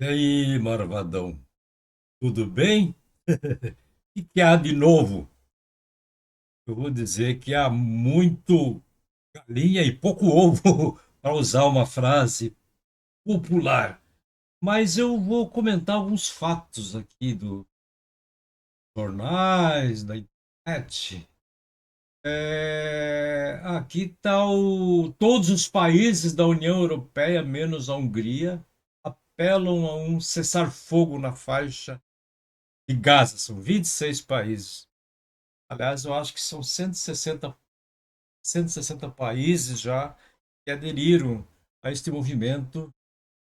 E aí, Marvadão, tudo bem? O que há de novo? Eu vou dizer que há muito galinha e pouco ovo, para usar uma frase popular. Mas eu vou comentar alguns fatos aqui dos jornais, da internet. Aqui está todos os países da União Europeia, menos a Hungria, apelam a um cessar-fogo na faixa de Gaza. São 26 países. Aliás, eu acho que são 160 países já que aderiram a este movimento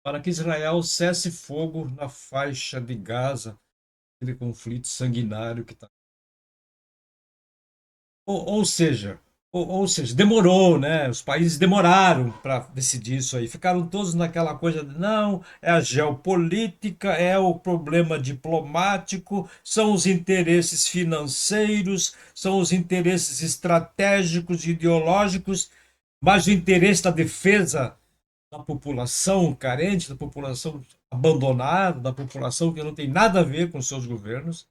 para que Israel cesse fogo na faixa de Gaza, aquele conflito sanguinário que está. Ou seja, ou seja, demorou, né? Os países demoraram para decidir isso aí. Ficaram todos naquela coisa de não, é a geopolítica, é o problema diplomático, são os interesses financeiros, são os interesses estratégicos e ideológicos, mas o interesse da defesa da população carente, da população abandonada, da população que não tem nada a ver com seus governos.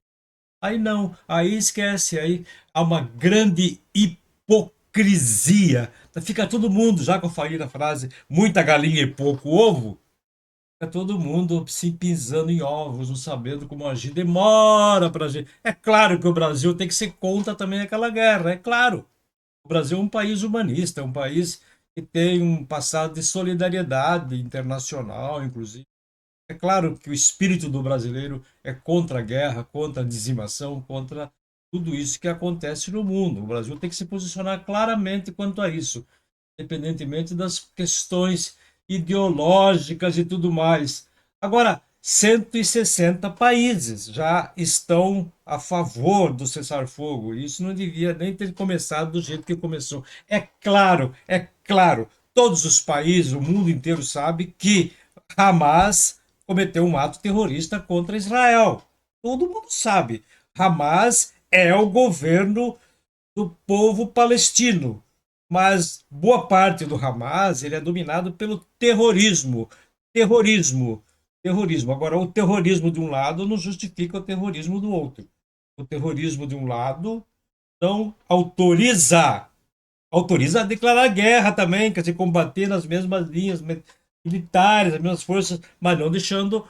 Aí não, aí esquece, aí há uma grande hipocrisia. Fica todo mundo, já que eu falei na frase, muita galinha e pouco ovo, fica todo mundo se pisando em ovos, não sabendo como agir, demora para agir. É claro que o Brasil tem que ser contra também aquela guerra, é claro. O Brasil é um país humanista, é um país que tem um passado de solidariedade internacional, inclusive. É claro que o espírito do brasileiro é contra a guerra, contra a dizimação, contra tudo isso que acontece no mundo. O Brasil tem que se posicionar claramente quanto a isso, independentemente das questões ideológicas e tudo mais. Agora, 160 países já estão a favor do cessar-fogo. Isso não devia nem ter começado do jeito que começou. É claro, todos os países, o mundo inteiro sabe que Hamas cometeu um ato terrorista contra Israel. Todo mundo sabe. Hamas é o governo do povo palestino, mas boa parte do Hamas ele é dominado pelo terrorismo, terrorismo, terrorismo. Agora, o terrorismo de um lado não justifica o terrorismo do outro. O terrorismo de um lado não autoriza a declarar guerra também, quer dizer, combater nas mesmas linhas militares, as mesmas forças, mas não deixando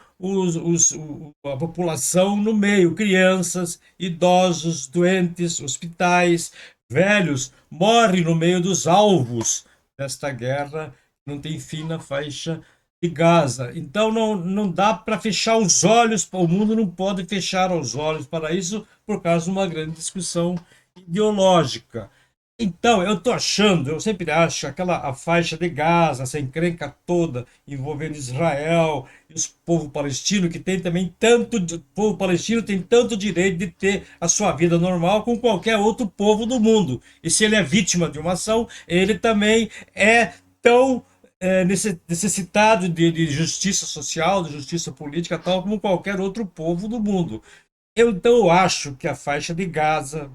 a população no meio, crianças, idosos, doentes, hospitais, velhos, morrem no meio dos alvos desta guerra, não tem fim na faixa de Gaza. Então não dá para fechar os olhos, o mundo não pode fechar os olhos para isso por causa de uma grande discussão ideológica. Então, eu tô achando, eu sempre acho aquela a faixa de Gaza, essa encrenca toda envolvendo Israel e os povo palestino que tem também tanto, o povo palestino tem tanto direito de ter a sua vida normal com qualquer outro povo do mundo. E se ele é vítima de uma ação, ele também é tão necessitado de justiça social, de justiça política, tal como qualquer outro povo do mundo. Então eu acho que a faixa de Gaza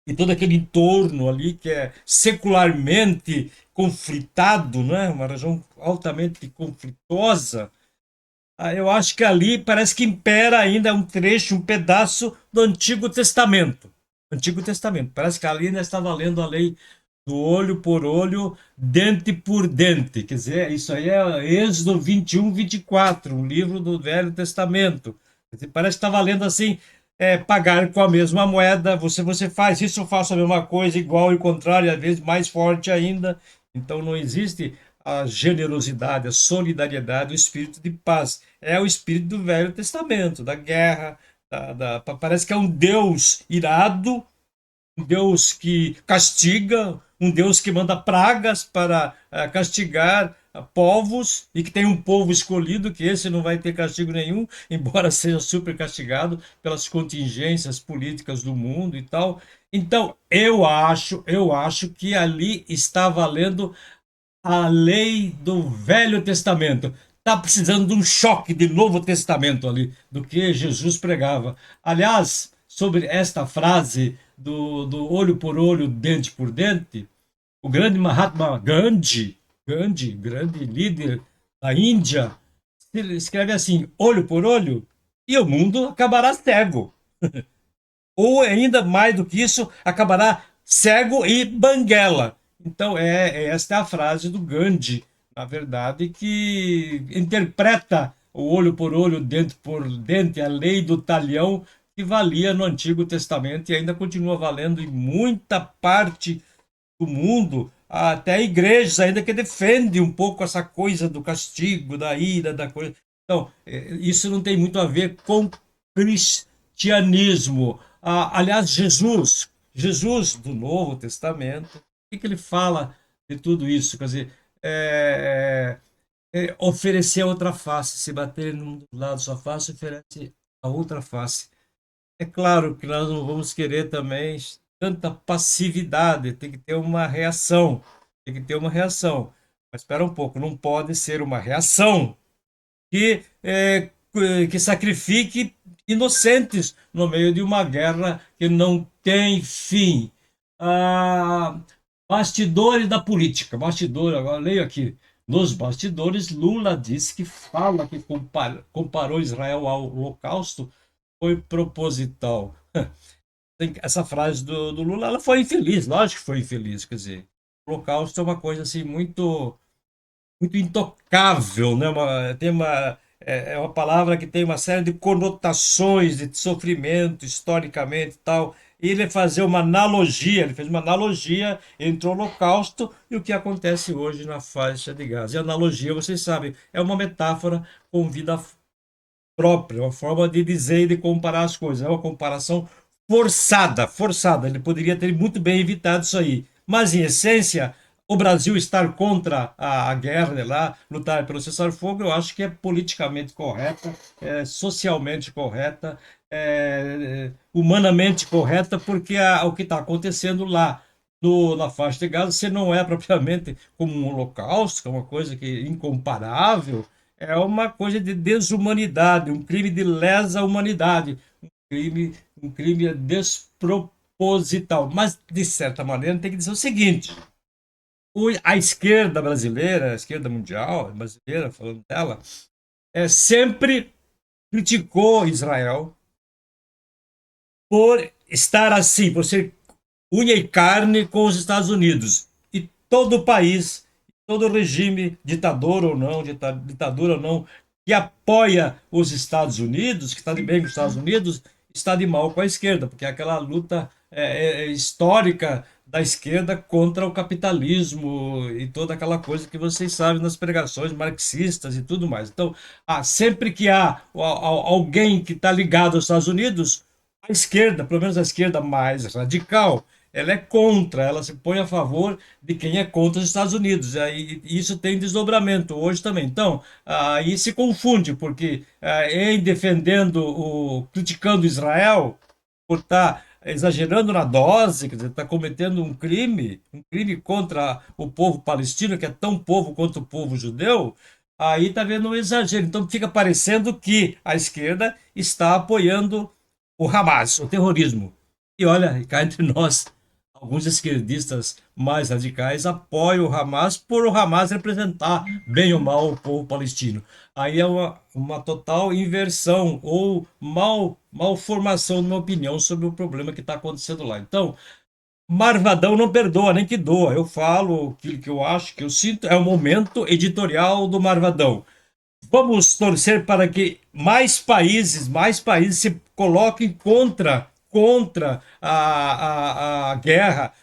e todo aquele entorno ali que é secularmente conflitado, né? Uma região altamente conflitosa, eu acho que ali parece que impera ainda um trecho, um pedaço do Antigo Testamento. Antigo Testamento. Parece que ali ainda está valendo a lei do olho por olho, dente por dente. Quer dizer, isso aí é Êxodo 21, 24, um livro do Velho Testamento. Quer dizer, parece que está valendo assim, pagar com a mesma moeda. Você faz isso, eu faço a mesma coisa, igual e contrário, às vezes mais forte ainda. Então não existe a generosidade, a solidariedade, o espírito de paz. É o espírito do Velho Testamento, da guerra. Parece que é um Deus irado, um Deus que castiga, um Deus que manda pragas para castigar povos e que tem um povo escolhido, que esse não vai ter castigo nenhum, embora seja super castigado pelas contingências políticas do mundo e tal. Então, eu acho que ali está valendo a lei do Velho Testamento. Está precisando de um choque de Novo Testamento ali, do que Jesus pregava. Aliás, sobre esta frase do olho por olho, dente por dente, o grande Mahatma Gandhi, grande líder da Índia, ele escreve assim, olho por olho, e o mundo acabará cego. Ou ainda mais do que isso, acabará cego e banguela. Então, esta é a frase do Gandhi, na verdade, que interpreta o olho por olho, dente por dente, a lei do talhão, que valia no Antigo Testamento e ainda continua valendo em muita parte do mundo, até igrejas ainda que defendem um pouco essa coisa do castigo, da ira, da coisa. Então, isso não tem muito a ver com cristianismo. Aliás, Jesus do Novo Testamento, o que ele fala de tudo isso? Quer dizer, oferecer a outra face, se bater num lado da sua face, oferece a outra face. É claro que nós não vamos querer também tanta passividade, tem que ter uma reação, tem que ter uma reação. Mas espera um pouco, não pode ser uma reação que sacrifique inocentes no meio de uma guerra que não tem fim. Ah, bastidores da política, bastidor, agora leio aqui. Nos bastidores, Lula disse que fala que comparou Israel ao Holocausto foi proposital. Essa frase do Lula, ela foi infeliz, lógico que foi infeliz, quer dizer, o Holocausto é uma coisa assim muito intocável, né? É uma palavra que tem uma série de conotações de sofrimento historicamente e tal. E ele fazer uma analogia, ele fez uma analogia entre o Holocausto e o que acontece hoje na faixa de Gaza. E a analogia, vocês sabem, é uma metáfora com vida própria, uma forma de dizer e de comparar as coisas. É uma comparação forçada, forçada. Ele poderia ter muito bem evitado isso aí. Mas, em essência, o Brasil estar contra a guerra né, lá, lutar pelo cessar-fogo, eu acho que é politicamente correta, é socialmente correta, humanamente correta, porque o que está acontecendo lá na faixa de Gaza, se não é propriamente como um holocausto, que é uma coisa que incomparável, é uma coisa de desumanidade, um crime de lesa humanidade, um crime desproposital. Mas, de certa maneira, tem que dizer o seguinte: a esquerda brasileira, a esquerda mundial brasileira, falando dela, sempre criticou Israel por estar assim, por ser unha e carne com os Estados Unidos. E todo o país, todo regime, ditadura ou não, que apoia os Estados Unidos, que está de bem com os Estados Unidos, está de mal com a esquerda, porque é aquela luta histórica da esquerda contra o capitalismo e toda aquela coisa que vocês sabem nas pregações marxistas e tudo mais. Então, sempre que há alguém que está ligado aos Estados Unidos, a esquerda, pelo menos a esquerda mais radical, ela é contra, ela se põe a favor de quem é contra os Estados Unidos. Aí isso tem desdobramento hoje também. Então, aí se confunde, porque em criticando Israel por estar exagerando na dose, quer dizer, está cometendo um crime contra o povo palestino, que é tão povo quanto o povo judeu, aí está vendo um exagero. Então fica parecendo que a esquerda está apoiando o Hamas, o terrorismo. E olha, cá entre nós, alguns esquerdistas mais radicais apoiam o Hamas por o Hamas representar bem ou mal o povo palestino. Aí é uma total inversão ou malformação de uma opinião sobre o problema que está acontecendo lá. Então, Marvadão não perdoa, nem que doa. Eu falo aquilo que eu acho, que eu sinto, é o momento editorial do Marvadão. Vamos torcer para que mais países se coloquem contra a guerra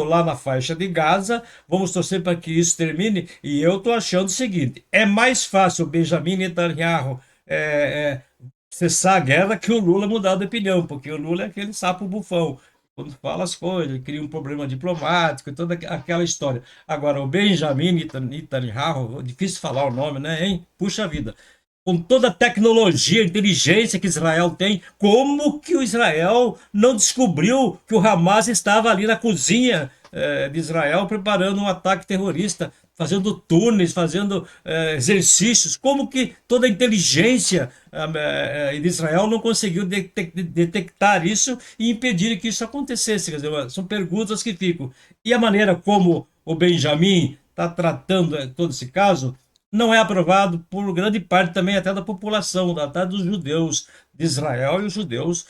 lá na faixa de Gaza. Vamos torcer para que isso termine. E eu estou achando o seguinte: é mais fácil o Benjamin Netanyahu cessar a guerra que o Lula mudar de opinião, porque o Lula é aquele sapo bufão. Quando fala as coisas, cria um problema diplomático e toda aquela história. Agora, o Benjamin Netanyahu, difícil falar o nome, né, hein? Puxa vida. Com toda a tecnologia, inteligência que Israel tem, como que o Israel não descobriu que o Hamas estava ali na cozinha de Israel preparando um ataque terrorista, fazendo túneis, fazendo exercícios? Como que toda a inteligência de Israel não conseguiu detectar isso e impedir que isso acontecesse? Quer dizer, são perguntas que ficam. E a maneira como o Benjamin está tratando todo esse caso não é aprovado por grande parte também até da população, até dos judeus de Israel e os judeus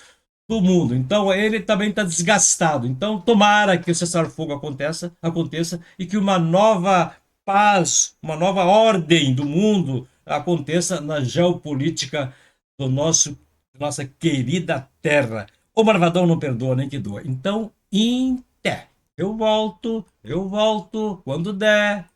do mundo. Então ele também está desgastado. Então tomara que o cessar-fogo aconteça e que uma nova paz, uma nova ordem do mundo aconteça na geopolítica do nossa querida terra. O Marvadão não perdoa nem que doa. Então, em té. Eu volto quando der.